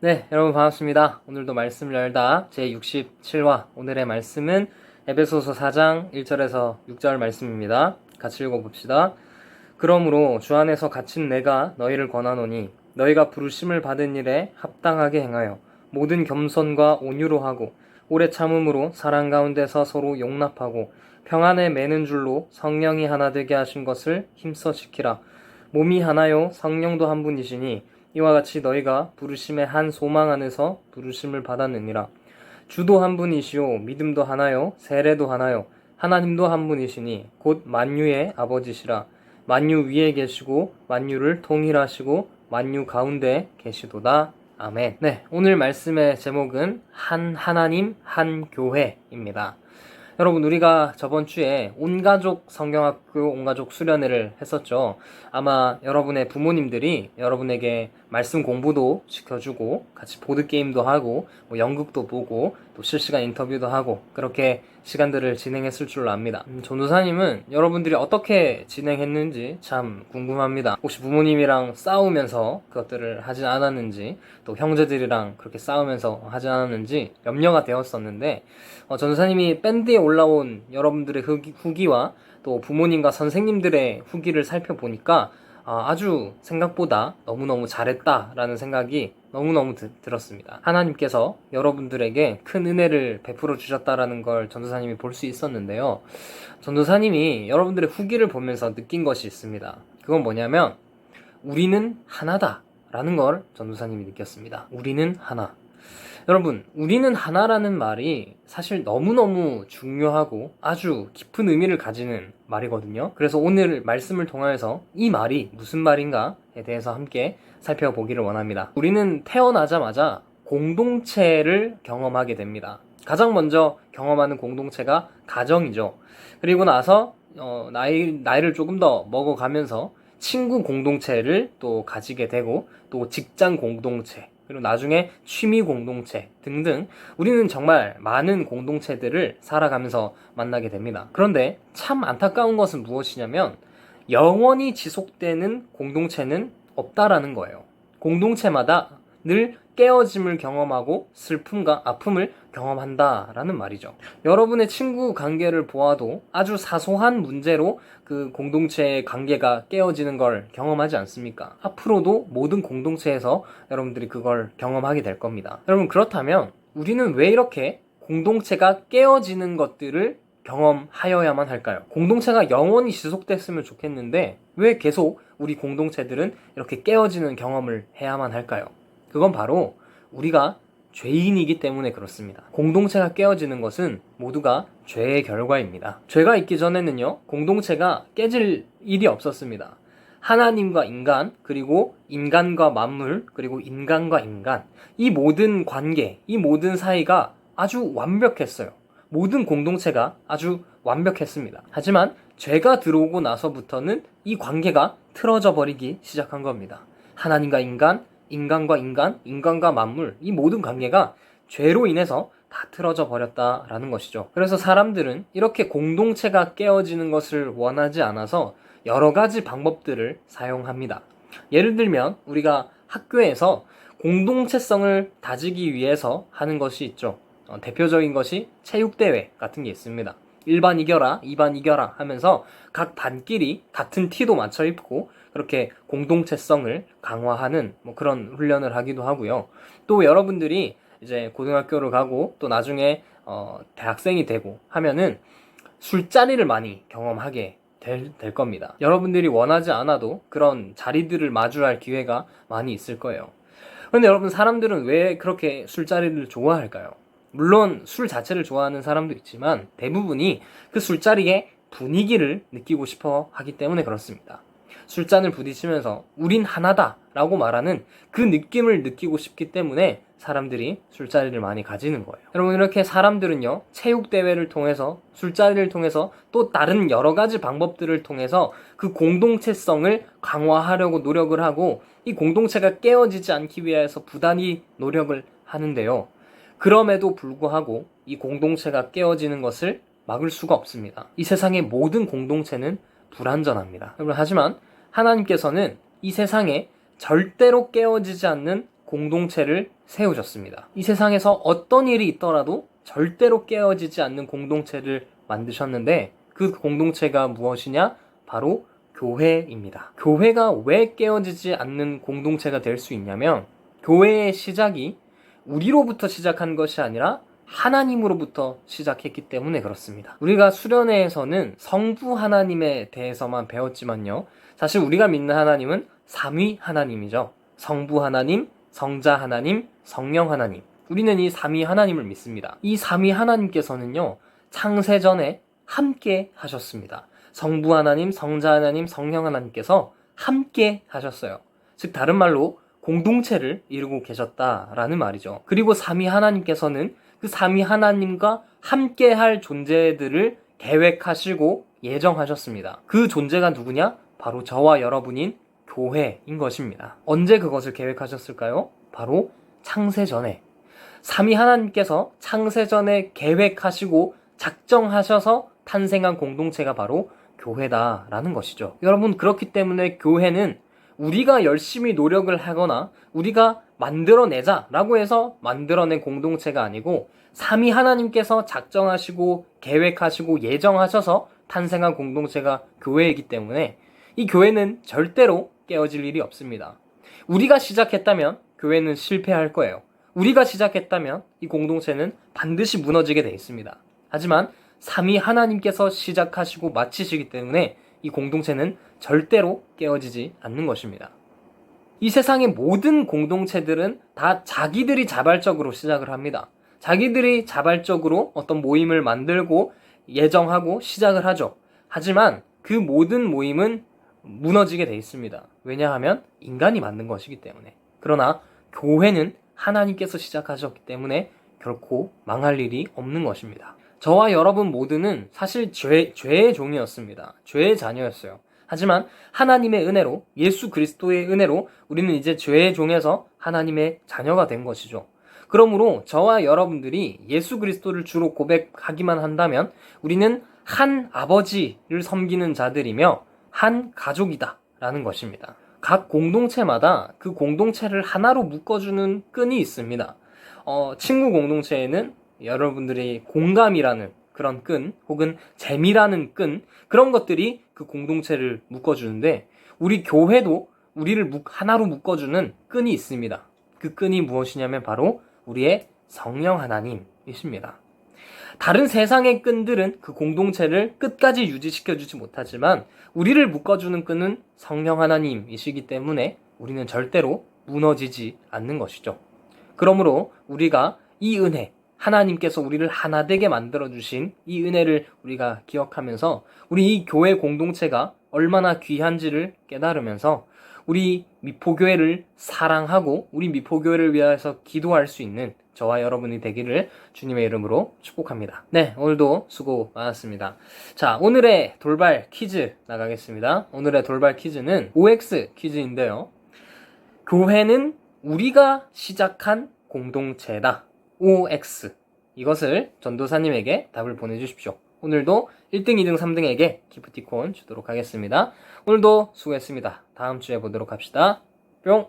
네, 여러분 반갑습니다. 오늘도 말씀을 열다 제67화. 오늘의 말씀은 에베소서 4장 1절에서 6절 말씀입니다. 같이 읽어봅시다. 그러므로 주 안에서 갇힌 내가 너희를 권하노니 너희가 부르심을 받은 일에 합당하게 행하여 모든 겸손과 온유로 하고 오래 참음으로 사랑 가운데서 서로 용납하고 평안에 매는 줄로 성령이 하나 되게 하신 것을 힘써 지키라. 몸이 하나요 성령도 한 분이시니 이와 같이 너희가 부르심의 한 소망 안에서 부르심을 받았느니라. 주도 한 분이시요 믿음도 하나요 세례도 하나요 하나님도 한 분이시니 곧 만유의 아버지시라. 만유 위에 계시고 만유를 통일하시고 만유 가운데 계시도다. 아멘. 네, 오늘 말씀의 제목은 한 하나님 한 교회입니다. 여러분, 우리가 저번 주에 온가족 성경학교 온가족 수련회를 했었죠. 아마 여러분의 부모님들이 여러분에게 말씀 공부도 시켜주고 같이 보드게임도 하고 연극도 보고 또 실시간 인터뷰도 하고 그렇게 시간들을 진행했을 줄로 압니다. 전도사님은 여러분들이 어떻게 진행했는지 참 궁금합니다. 혹시 부모님이랑 싸우면서 그것들을 하진 않았는지, 또 형제들이랑 그렇게 싸우면서 하진 않았는지 염려가 되었었는데, 전도사님이 밴드에 올라온 여러분들의 후기와 또 부모님과 선생님들의 후기를 살펴보니까 아주 생각보다 너무너무 잘했다라는 생각이 너무너무 들었습니다. 하나님께서 여러분들에게 큰 은혜를 베풀어 주셨다라는 걸 전도사님이 볼 수 있었는데요. 전도사님이 여러분들의 후기를 보면서 느낀 것이 있습니다. 그건 뭐냐면 우리는 하나다 라는 걸 전도사님이 느꼈습니다. 우리는 하나. 여러분, 우리는 하나라는 말이 사실 너무너무 중요하고 아주 깊은 의미를 가지는 말이거든요. 그래서 오늘 말씀을 통해서 이 말이 무슨 말인가에 대해서 함께 살펴보기를 원합니다. 우리는 태어나자마자 공동체를 경험하게 됩니다. 가장 먼저 경험하는 공동체가 가정이죠. 그리고 나서 나이를 조금 더 먹어가면서 친구 공동체를 또 가지게 되고, 또 직장 공동체, 그리고 나중에 취미 공동체 등등 우리는 정말 많은 공동체들을 살아가면서 만나게 됩니다. 그런데 참 안타까운 것은 무엇이냐면 영원히 지속되는 공동체는 없다라는 거예요. 공동체마다 늘 깨어짐을 경험하고 슬픔과 아픔을 경험한다라는 말이죠. 여러분의 친구 관계를 보아도 아주 사소한 문제로 그 공동체의 관계가 깨어지는 걸 경험하지 않습니까? 앞으로도 모든 공동체에서 여러분들이 그걸 경험하게 될 겁니다. 여러분, 그렇다면 우리는 왜 이렇게 공동체가 깨어지는 것들을 경험하여야만 할까요? 공동체가 영원히 지속됐으면 좋겠는데 왜 계속 우리 공동체들은 이렇게 깨어지는 경험을 해야만 할까요? 그건 바로 우리가 죄인이기 때문에 그렇습니다. 공동체가 깨어지는 것은 모두가 죄의 결과입니다. 죄가 있기 전에는요, 공동체가 깨질 일이 없었습니다. 하나님과 인간, 그리고 인간과 만물, 그리고 인간과 인간, 이 모든 관계, 이 모든 사이가 아주 완벽했어요. 모든 공동체가 아주 완벽했습니다. 하지만 죄가 들어오고 나서부터는 이 관계가 틀어져 버리기 시작한 겁니다. 하나님과 인간, 인간과 인간, 인간과 만물, 이 모든 관계가 죄로 인해서 다 틀어져 버렸다라는 것이죠. 그래서 사람들은 이렇게 공동체가 깨어지는 것을 원하지 않아서 여러 가지 방법들을 사용합니다. 예를 들면 우리가 학교에서 공동체성을 다지기 위해서 하는 것이 있죠. 대표적인 것이 체육대회 같은 게 있습니다. 1반 이겨라, 2반 이겨라 하면서 각 반끼리 같은 티도 맞춰 입고 그렇게 공동체성을 강화하는 그런 훈련을 하기도 하고요. 또 여러분들이 이제 고등학교를 가고 또 나중에 대학생이 되고 하면은 술자리를 많이 경험하게 될 겁니다. 여러분들이 원하지 않아도 그런 자리들을 마주할 기회가 많이 있을 거예요. 그런데 여러분, 사람들은 왜 그렇게 술자리를 좋아할까요? 물론 술 자체를 좋아하는 사람도 있지만 대부분이 그 술자리의 분위기를 느끼고 싶어 하기 때문에 그렇습니다. 술잔을 부딪히면서 우린 하나다 라고 말하는 그 느낌을 느끼고 싶기 때문에 사람들이 술자리를 많이 가지는 거예요. 여러분, 이렇게 사람들은요, 체육대회를 통해서, 술자리를 통해서, 또 다른 여러 가지 방법들을 통해서 그 공동체성을 강화하려고 노력을 하고 이 공동체가 깨어지지 않기 위해서 부단히 노력을 하는데요. 그럼에도 불구하고 이 공동체가 깨어지는 것을 막을 수가 없습니다. 이 세상의 모든 공동체는 불완전합니다. 여러분, 하지만 하나님께서는 이 세상에 절대로 깨어지지 않는 공동체를 세우셨습니다. 이 세상에서 어떤 일이 있더라도 절대로 깨어지지 않는 공동체를 만드셨는데 그 공동체가 무엇이냐? 바로 교회입니다. 교회가 왜 깨어지지 않는 공동체가 될 수 있냐면 교회의 시작이 우리로부터 시작한 것이 아니라 하나님으로부터 시작했기 때문에 그렇습니다. 우리가 수련회에서는 성부 하나님에 대해서만 배웠지만요. 사실 우리가 믿는 하나님은 삼위 하나님이죠. 성부 하나님, 성자 하나님, 성령 하나님. 우리는 이 삼위 하나님을 믿습니다. 이 삼위 하나님께서는요. 창세전에 함께 하셨습니다. 성부 하나님, 성자 하나님, 성령 하나님께서 함께 하셨어요. 즉 다른 말로 공동체를 이루고 계셨다라는 말이죠. 그리고 삼위 하나님께서는 그 삼위 하나님과 함께 할 존재들을 계획하시고 예정하셨습니다. 그 존재가 누구냐? 바로 저와 여러분인 교회인 것입니다. 언제 그것을 계획하셨을까요? 바로 창세전에. 삼위 하나님께서 창세전에 계획하시고 작정하셔서 탄생한 공동체가 바로 교회다라는 것이죠. 여러분, 그렇기 때문에 교회는 우리가 열심히 노력을 하거나 우리가 만들어내자라고 해서 만들어낸 공동체가 아니고 삼위 하나님께서 작정하시고 계획하시고 예정하셔서 탄생한 공동체가 교회이기 때문에 이 교회는 절대로 깨어질 일이 없습니다. 우리가 시작했다면 교회는 실패할 거예요. 우리가 시작했다면 이 공동체는 반드시 무너지게 돼 있습니다. 하지만 삼위 하나님께서 시작하시고 마치시기 때문에 이 공동체는 절대로 깨어지지 않는 것입니다. 이 세상의 모든 공동체들은 다 자기들이 자발적으로 시작을 합니다. 자기들이 자발적으로 어떤 모임을 만들고 예정하고 시작을 하죠. 하지만 그 모든 모임은 무너지게 돼 있습니다. 왜냐하면 인간이 만든 것이기 때문에. 그러나 교회는 하나님께서 시작하셨기 때문에 결코 망할 일이 없는 것입니다. 저와 여러분 모두는 사실 죄의 종이었습니다. 죄의 자녀였어요. 하지만 하나님의 은혜로, 예수 그리스도의 은혜로 우리는 이제 죄의 종에서 하나님의 자녀가 된 것이죠. 그러므로 저와 여러분들이 예수 그리스도를 주로 고백하기만 한다면 우리는 한 아버지를 섬기는 자들이며 한 가족이다 라는 것입니다. 각 공동체마다 그 공동체를 하나로 묶어주는 끈이 있습니다. 친구 공동체에는 여러분들이 공감이라는 그런 끈 혹은 재미라는 끈, 그런 것들이 그 공동체를 묶어주는데 우리 교회도 우리를 하나로 묶어주는 끈이 있습니다. 그 끈이 무엇이냐면 바로 우리의 성령 하나님이십니다. 다른 세상의 끈들은 그 공동체를 끝까지 유지시켜주지 못하지만 우리를 묶어주는 끈은 성령 하나님이시기 때문에 우리는 절대로 무너지지 않는 것이죠. 그러므로 우리가 이 은혜, 하나님께서 우리를 하나 되게 만들어주신 이 은혜를 우리가 기억하면서 우리 이 교회 공동체가 얼마나 귀한지를 깨달으면서 우리 미포교회를 사랑하고 우리 미포교회를 위해서 기도할 수 있는 저와 여러분이 되기를 주님의 이름으로 축복합니다. 네, 오늘도 수고 많았습니다. 자, 오늘의 돌발 퀴즈 나가겠습니다. 오늘의 돌발 퀴즈는 OX 퀴즈인데요. 교회는 우리가 시작한 공동체다. OX. 이것을 전도사님에게 답을 보내주십시오. 오늘도 1등, 2등, 3등에게 기프티콘 주도록 하겠습니다. 오늘도 수고했습니다. 다음 주에 보도록 합시다. 뿅!